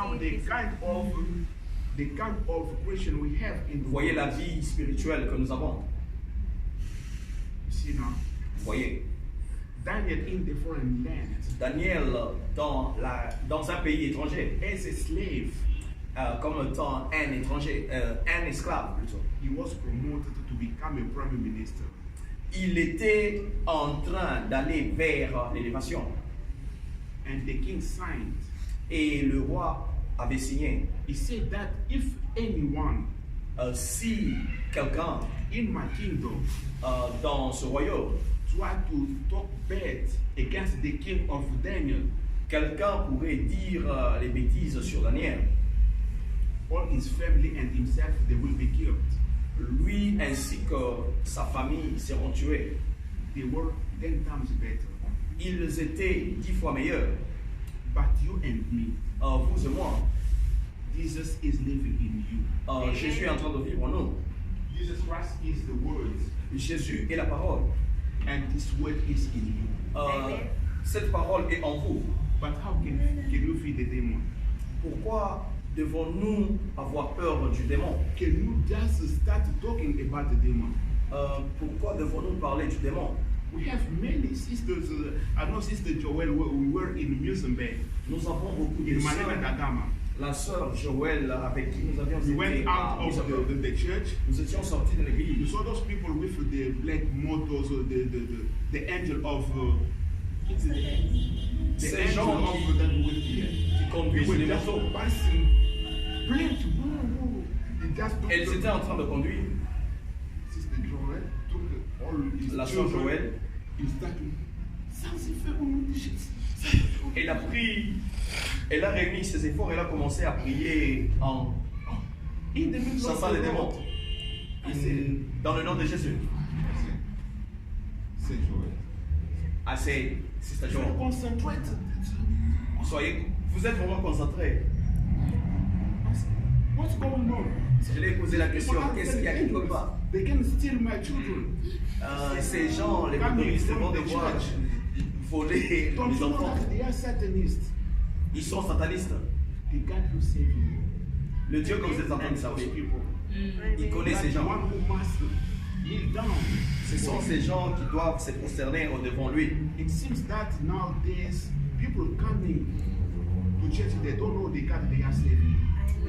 now the kind of Christian we have in the Vous voyez la world. vie spirituelle que nous avons. You see now, Vous voyez, Daniel in the foreign land Daniel dans un pays étranger, as a slave, comme étant un étranger, un esclave plutôt. he was promoted to become a prime minister. Il était en train d'aller vers l'élévation. And the king signed. Et le roi avait signé. He said that if anyone Si quelqu'un in my kingdom dans ce royaume, try to talk bad against the king of Daniel, quelqu'un pourrait dire les bêtises sur Daniel, all his family and himself, they will be killed. lui ainsi que sa famille seront tués. They were 10 times better. Ils étaient 10 fois meilleurs. But you and me, Vous et moi, Jesus is living in you. Jésus est en train de vivre en nous. Jesus Christ is the word, Jésus est la parole. and this word is in you. Cette parole est en vous. But how can you feed the demon? Pourquoi devons-nous avoir peur du démon? Can you just start talking about the demon? Pourquoi devons-nous parler du démon? We have many sisters. I know Sister Joel, we were in Musenberg, Nous avons beaucoup de in Manila sœurs. Dagama. La sœur Joël avec qui nous avions We été went à out of Musabeau. the church. Nous étions sortis de You l'église. saw those people with the black motors, the angel of the Ces angel gens of qui that with the they conduisent were les just bateaux. passing, plenty. They just took Elles étaient en train de conduire. Sister Joel took all his La sœur children. Joël, He started. elle a réuni ses efforts, elle a commencé à prier en In the middle of chassant les the démons. road. I said, Dans le nom de Jésus. say Joel. Assez, Sister So Joël. concentrated. Soyez, vous êtes vraiment concentrés. I said, what's going on? Je lui ai posé la question, qu'est-ce qu'il y a qui ne peut pas? They can steal my children. Ces gens, les communistes, vont devoir voler Don't les you know enfants. that they are Satanists? Ils sont satanistes. The God who saved you. Le Dieu que vous êtes en train de Those servir, people. il connaît ces That's the gens. one who must kneel down. Ce sont ces gens qui doivent se prosterner devant lui. It seems that nowadays people coming to church, they don't know the God they are serving.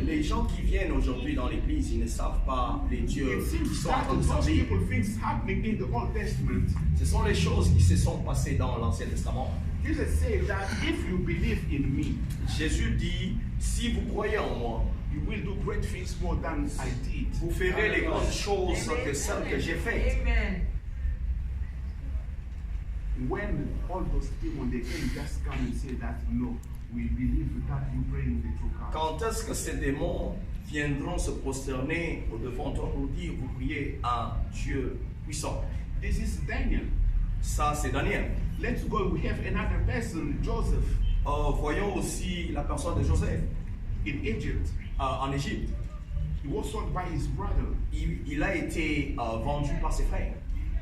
Les gens qui viennent aujourd'hui dans l'église, ils ne savent pas les dieux It qui seems sont en that train de those servir. people things happening in the Old Testament. Ce sont les choses qui se sont passées dans l'Ancien Testament. Jesus said that if you believe in me, Jésus dit, si vous croyez en moi, you will do great things more than I did. vous ferez les grandes choses que celles que j'ai faites. Amen. When all those people they can just come and say that no, we believe that you pray in the true God. Quand est-ce que ces démons viendront se prosterner au devant toi pour dire, vous priez à un Dieu puissant? This is Daniel. Ça, c'est Daniel. Let's go. We have another person, Joseph, Voyons aussi la personne de Joseph in Egypt. en Égypte. He was sold by his brother. Il a été vendu par ses frères.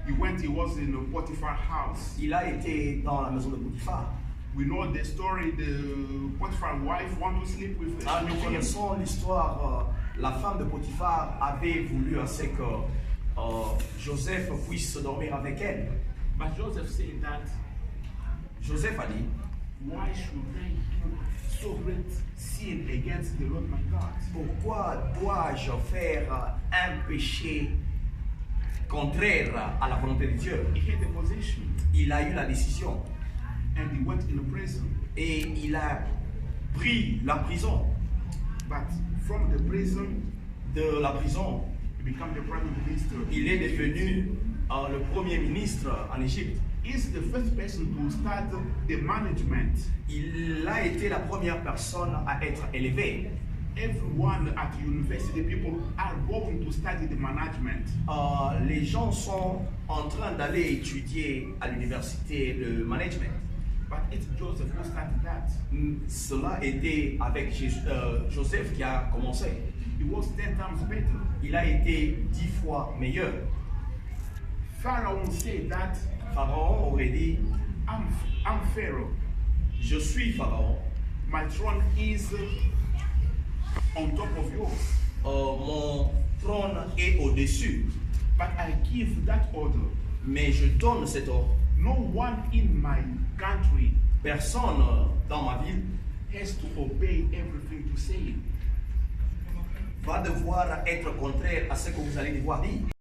He was in a Potiphar house. Il a été dans la maison de Potiphar. We know the story. The Potiphar wife wanted to sleep with him. Nous connaissons l'histoire. La femme de Potiphar avait voulu assez que Joseph puisse dormir avec elle. But Joseph said that, Joseph a dit, why should I do so great sin against the Lord my God? pourquoi dois-je faire un péché contraire à la volonté de Dieu? He had a position Il a eu la décision and he went in a prison. et il a pris la prison. But from the prison, De la prison, he became the prime minister. il est devenu le premier ministre en Égypte. He's the first person to start the management. Il a été la première personne à être élevé. Everyone at university, people are going to study the management. Les gens sont en train d'aller étudier à l'université le management. But it's Joseph who started that. Cela était avec Joseph qui a commencé. He was 10 times better. Il a été 10 fois meilleur. Pharaoh said that, Pharaon aurait dit, I'm Pharaoh. je suis Pharaon, My throne is on top of yours. Mon trône est au-dessus. But I give that order. Mais je donne cet ordre. No one in my country Personne dans ma ville has to obey everything to say. va devoir être contraire à ce que vous allez devoir dire.